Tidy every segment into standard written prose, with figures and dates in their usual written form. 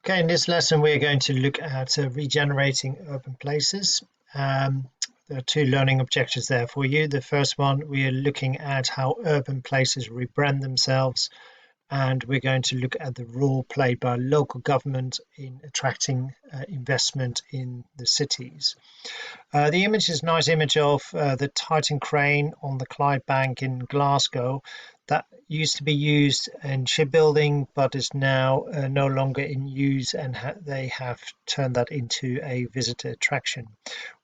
Okay, in this lesson we're going to look at regenerating urban places. There are two learning objectives there for you. The first one, we are looking at how urban places rebrand themselves, and we're going to look at the role played by local government in attracting investment in the cities. The image is a nice image of the Titan crane on the Clyde Bank in Glasgow that used to be used in shipbuilding but is now no longer in use, and they have turned that into a visitor attraction.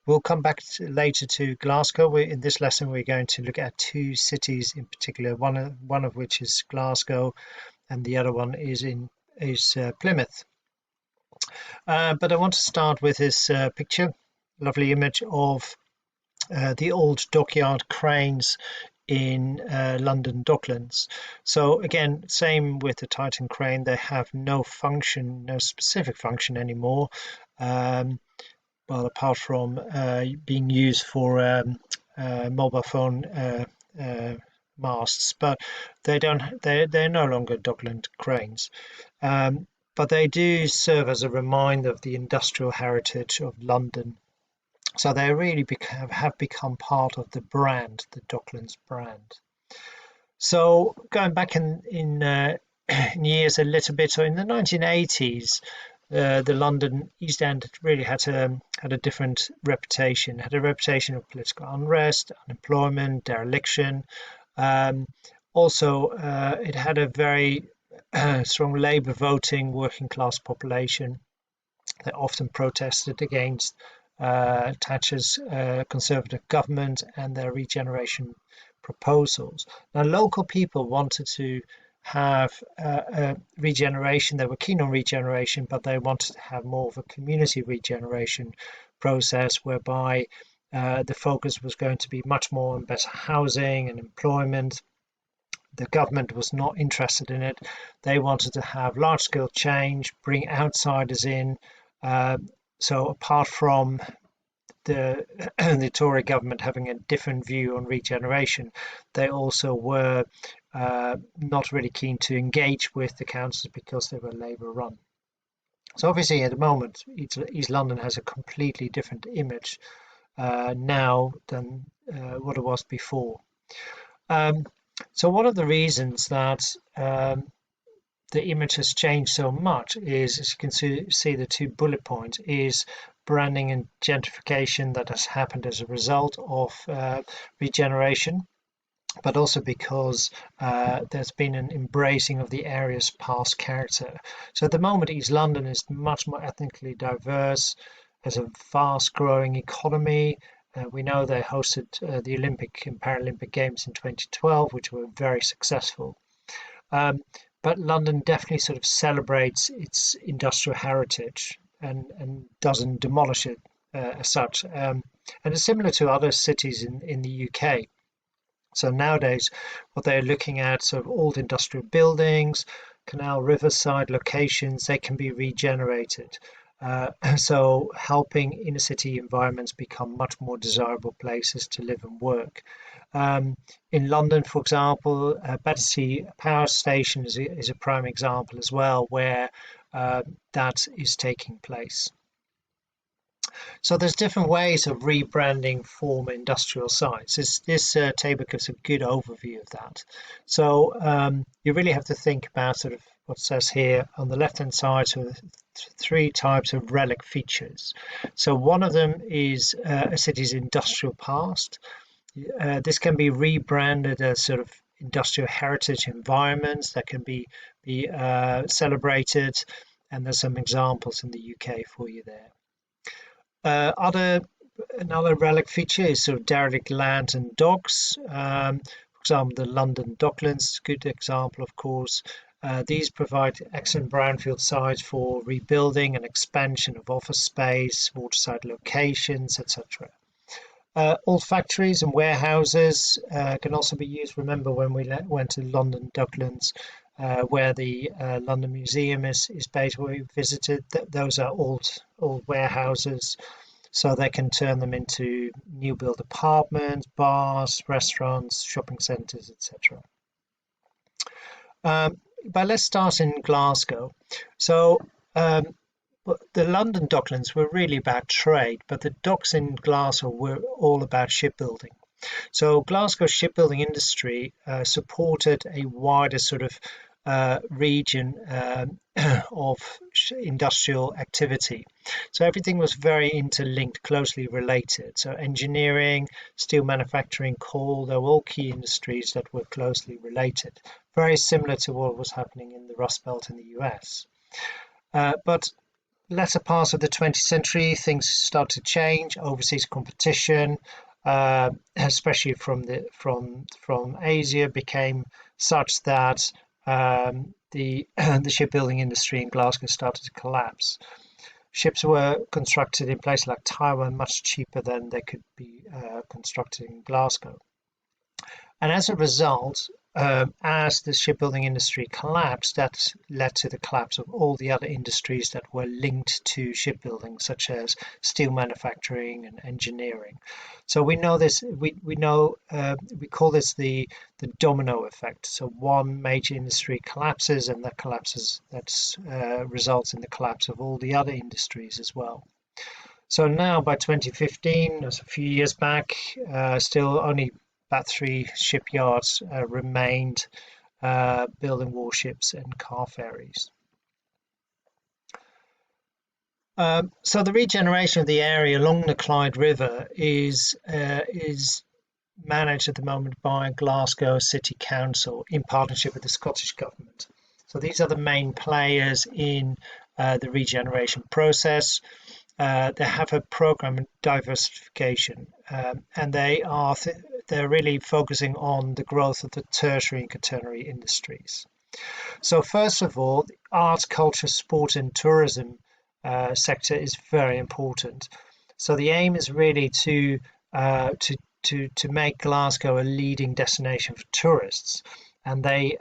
We'll come back later to Glasgow. In this lesson we're going to look at two cities in particular, one of which is Glasgow and the other one is Plymouth. But I want to start with this picture, lovely image of the old dockyard cranes in London Docklands. So again, same with the Titan crane, they have no specific function anymore, well, apart from being used for mobile phone masts, but they're no longer Dockland cranes. But they do serve as a reminder of the industrial heritage of London. So they really have become part of the brand, the Docklands brand. So going back in years a little bit, so in the 1980s, the London East End really had a different reputation. It had a reputation of political unrest, unemployment, dereliction. Also, it had a very strong Labour voting working class population that often protested against Thatcher's Conservative government and their regeneration proposals. Now, local people wanted to have regeneration. They were keen on regeneration, but they wanted to have more of a community regeneration process whereby the focus was going to be much more on better housing and employment. The government was not interested in it. They wanted to have large-scale change, bring outsiders in. So apart from the Tory government having a different view on regeneration, they also were not really keen to engage with the councils because they were Labour run. So obviously at the moment East London has a completely different image now than what it was before. So one of the reasons that the image has changed so much is, as you can see the two bullet points, is branding and gentrification that has happened as a result of regeneration, but also because there's been an embracing of the area's past character. So at the moment East London is much more ethnically diverse, has a fast growing economy. We know they hosted the Olympic and Paralympic Games in 2012, which were very successful. But London definitely sort of celebrates its industrial heritage and doesn't demolish it as such. And it's similar to other cities in the UK. So nowadays, what they're looking at, sort of old industrial buildings, canal riverside locations, they can be regenerated. So helping inner city environments become much more desirable places to live and work. In London, for example, Battersea Power Station is a prime example as well, where that is taking place. So there's different ways of rebranding former industrial sites. This table gives a good overview of that. So you really have to think about sort of what it says here on the left hand side, so three types of relic features. So one of them is a city's industrial past. This can be rebranded as sort of industrial heritage environments that can be celebrated, and there's some examples in the UK for you there. Another relic feature is sort of derelict land and docks. For example, the London Docklands, good example, of course. These provide excellent brownfield sites for rebuilding and expansion of office space, waterside locations, etc. Old factories and warehouses can also be used. Remember when we went to London Docklands, where the London Museum is based, where we visited, those are old warehouses, so they can turn them into new build apartments, bars, restaurants, shopping centres, etc. But let's start in Glasgow. So But the London docklands were really about trade, but the docks in Glasgow were all about shipbuilding. So Glasgow shipbuilding industry supported a wider sort of region of industrial activity. So everything was very interlinked, closely related. So engineering, steel manufacturing, coal, they were all key industries that were closely related. Very similar to what was happening in the Rust Belt in the US. But latter part of the 20th century, things start to change. Overseas competition, especially from Asia, became such that the the shipbuilding industry in Glasgow started to collapse. Ships were constructed in places like Taiwan much cheaper than they could be constructed in Glasgow. And as a result, as the shipbuilding industry collapsed, that led to the collapse of all the other industries that were linked to shipbuilding, such as steel manufacturing and engineering. So we know this. We call this the domino effect. So one major industry collapses, and that results in the collapse of all the other industries as well. So now by 2015, that's a few years back, still only about 3 shipyards remained building warships and car ferries. So the regeneration of the area along the Clyde River is managed at the moment by Glasgow City Council in partnership with the Scottish Government. So these are the main players in the regeneration process. They have a program of diversification, and they're really focusing on the growth of the tertiary and quaternary industries. So first of all, the arts, culture, sport, and tourism sector is very important. So the aim is really to make Glasgow a leading destination for tourists, and they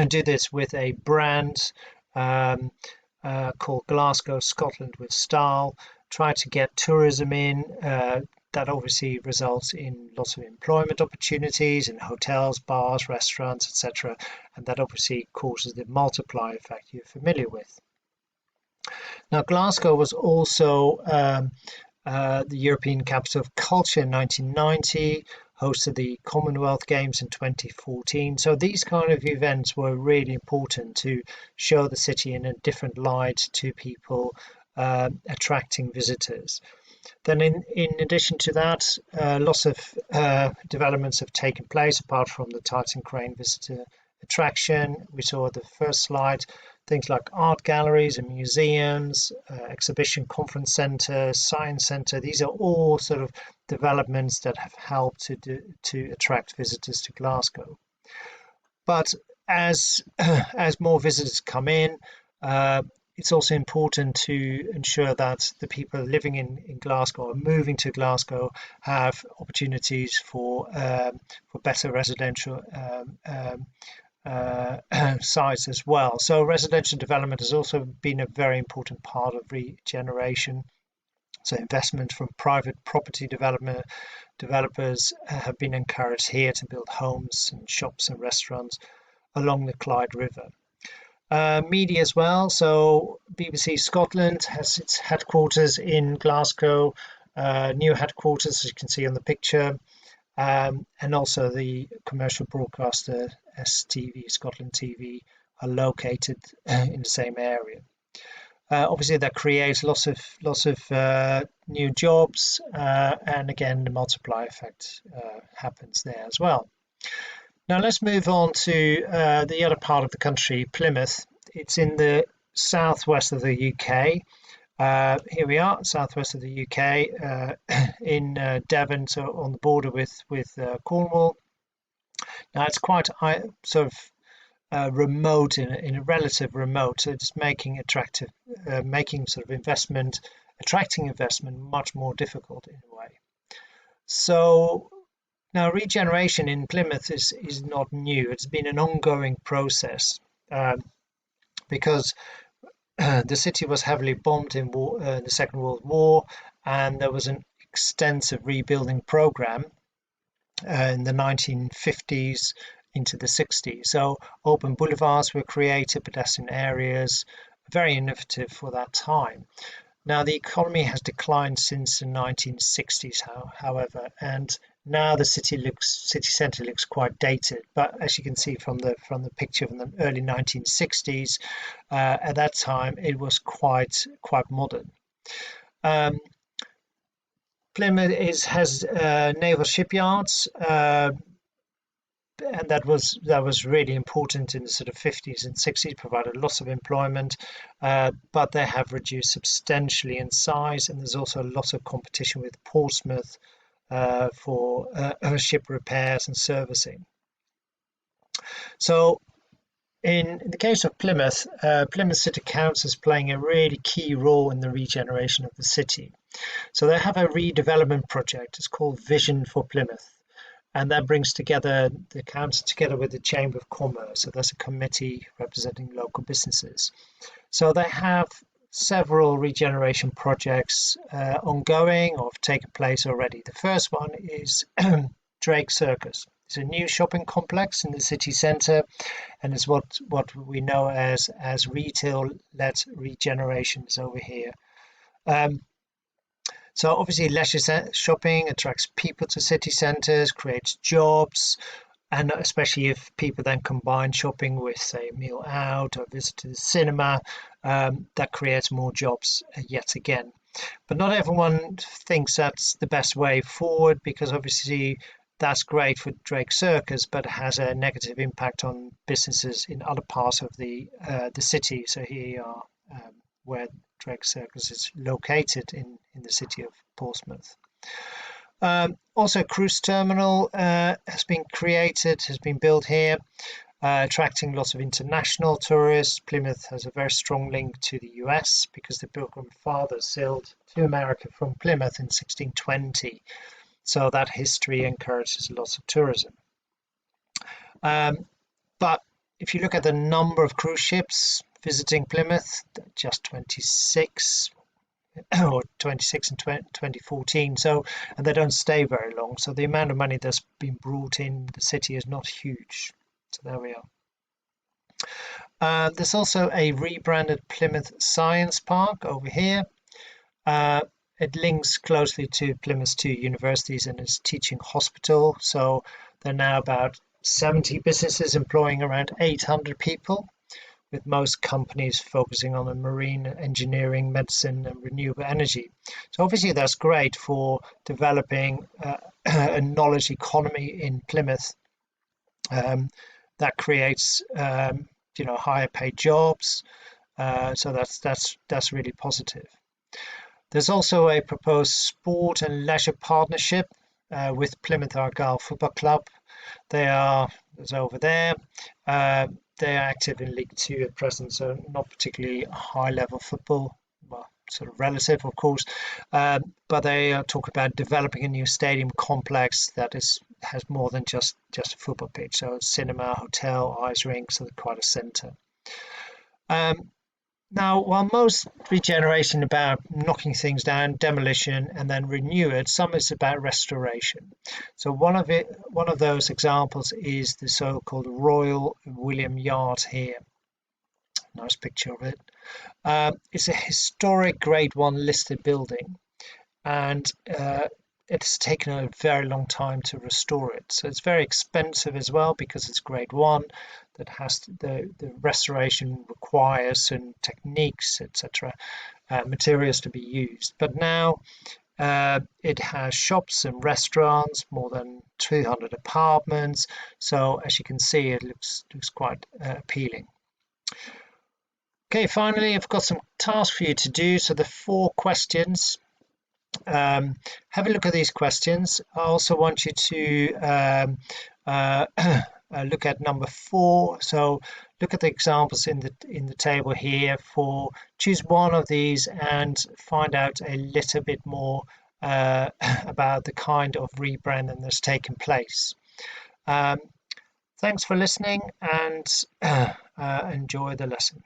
do this with a brand called Glasgow Scotland with Style. Try to get tourism in. That obviously results in lots of employment opportunities in hotels, bars, restaurants, etc. And that obviously causes the multiplier effect you're familiar with. Now, Glasgow was also the European Capital of Culture in 1990, hosted the Commonwealth Games in 2014. So these kind of events were really important to show the city in a different light to people, attracting visitors. Then in addition to that, lots of developments have taken place apart from the Titan Crane visitor attraction. We saw the first slide, things like art galleries and museums, exhibition conference center, science center. These are all sort of developments that have helped to attract visitors to Glasgow. But as more visitors come in, it's also important to ensure that the people living in Glasgow or moving to Glasgow have opportunities for better residential sites as well. So residential development has also been a very important part of regeneration. So investment from private property developers have been encouraged here to build homes and shops and restaurants along the Clyde River. Media as well. So BBC Scotland has its headquarters in Glasgow, new headquarters as you can see on the picture, and also the commercial broadcaster STV, Scotland TV, are located in the same area. Obviously that creates lots of new jobs, and again the multiplier effect happens there as well. Now let's move on to the other part of the country, Plymouth. It's in the southwest of the UK. Here we are, southwest of the UK, in Devon, so on the border with Cornwall. Now it's quite sort of remote, in a relative remote, so it's making sort of attracting investment much more difficult in a way. So now, regeneration in Plymouth is not new. It's been an ongoing process because the city was heavily bombed in the Second World War, and there was an extensive rebuilding program in the 1950s into the 60s. So open boulevards were created, pedestrian areas, very innovative for that time. Now the economy has declined since the 1960s, however, and now the city centre looks quite dated. But as you can see from the picture from the early 1960s, at that time it was quite modern. Plymouth has naval shipyards, and that was really important in the sort of 50s and 60s, provided lots of employment, but they have reduced substantially in size, and there's also a lot of competition with Portsmouth for ship repairs and servicing. So in the case of Plymouth, Plymouth City Council is playing a really key role in the regeneration of the city. So they have a redevelopment project. It's called Vision for Plymouth, and that brings together the council together with the Chamber of Commerce. So there's a committee representing local businesses. So they have several regeneration projects ongoing or have taken place already. The first one is Drake Circus. It's a new shopping complex in the city centre, and it's what we know as retail-led regenerations over here. So obviously leisure shopping attracts people to city centres, creates jobs, and especially if people then combine shopping with, say, a meal out or a visit to the cinema, that creates more jobs yet again. But not everyone thinks that's the best way forward, because obviously that's great for Drake Circus, but it has a negative impact on businesses in other parts of the city. So here you are, where Drake Circus is located in the city of Portsmouth. Also, a cruise terminal has been built here, attracting lots of international tourists. Plymouth has a very strong link to the US because the Pilgrim Fathers sailed to America from Plymouth in 1620. So that history encourages lots of tourism. But if you look at the number of cruise ships visiting Plymouth, just 26 or 26 in 2014, and they don't stay very long, so the amount of money that's been brought in the city is not huge. So there we are. There's also a rebranded Plymouth Science Park over here. It links closely to Plymouth's two universities and its teaching hospital. So there are now about 70 businesses employing around 800 people, with most companies focusing on the marine engineering, medicine, and renewable energy. So obviously that's great for developing a knowledge economy in Plymouth that creates higher paid jobs. So that's really positive. There's also a proposed sport and leisure partnership with Plymouth Argyle Football Club. It's over there. They are active in League Two at present, so not particularly high level football, well, sort of relative, of course. But they are talking about developing a new stadium complex that has more than just a football pitch. So cinema, hotel, ice rink, so quite a centre. Now, while most regeneration is about knocking things down, demolition, and then renew it, some is about restoration. So one of those examples is the so-called Royal William Yard here. Nice picture of it. It's a historic Grade 1 listed building, and it's taken a very long time to restore it. So it's very expensive as well, because it's Grade 1. That has the restoration requires certain techniques, etc., materials to be used. But now it has shops and restaurants, more than 200 apartments. So as you can see, it looks quite appealing. Okay, finally, I've got some tasks for you to do. So the 4 questions. Have a look at these questions. I also want you to look at number 4. So look at the examples in the table here. Choose one of these and find out a little bit more about the kind of rebranding that's taken place. Thanks for listening, and enjoy the lesson.